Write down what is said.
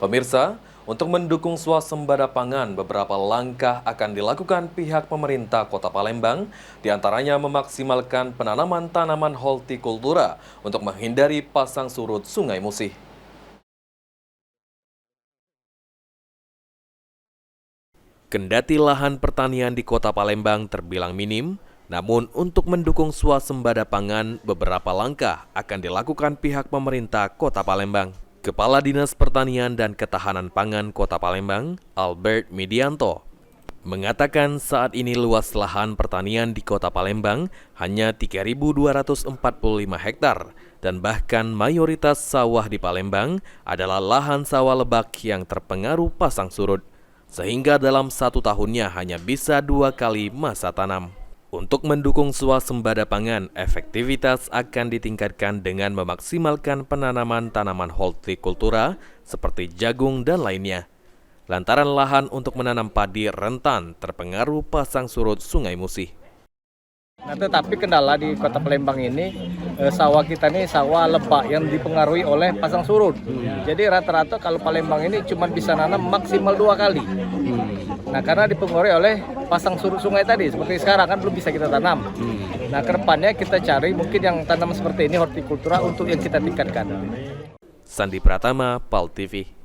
Pemirsa, untuk mendukung swasembada pangan, beberapa langkah akan dilakukan pihak pemerintah Kota Palembang, diantaranya memaksimalkan penanaman tanaman hortikultura untuk menghindari pasang surut Sungai Musi. Kendati lahan pertanian di Kota Palembang terbilang minim, namun untuk mendukung swasembada pangan, beberapa langkah akan dilakukan pihak pemerintah Kota Palembang. Kepala Dinas Pertanian dan Ketahanan Pangan Kota Palembang, Albert Midianto, mengatakan saat ini luas lahan pertanian di Kota Palembang hanya 3.245 hektar dan bahkan mayoritas sawah di Palembang adalah lahan sawah lebak yang terpengaruh pasang surut, sehingga dalam 1 tahunnya hanya bisa 2 kali masa tanam. Untuk mendukung swasembada pangan, efektivitas akan ditingkatkan dengan memaksimalkan penanaman tanaman hortikultura seperti jagung dan lainnya. Lantaran lahan untuk menanam padi rentan terpengaruh pasang surut Sungai Musi. Nah, tetapi kendala di Kota Palembang ini, sawah kita ini sawah lebak yang dipengaruhi oleh pasang surut. Jadi rata-rata kalau Palembang ini cuma bisa nanam maksimal 2 kali. Nah, karena dipengaruhi oleh pasang surut sungai tadi, seperti sekarang kan belum bisa kita tanam. Nah, kedepannya kita cari mungkin yang tanam seperti ini hortikultura untuk yang kita tingkatkan. Sandi Pratama, PAL TV.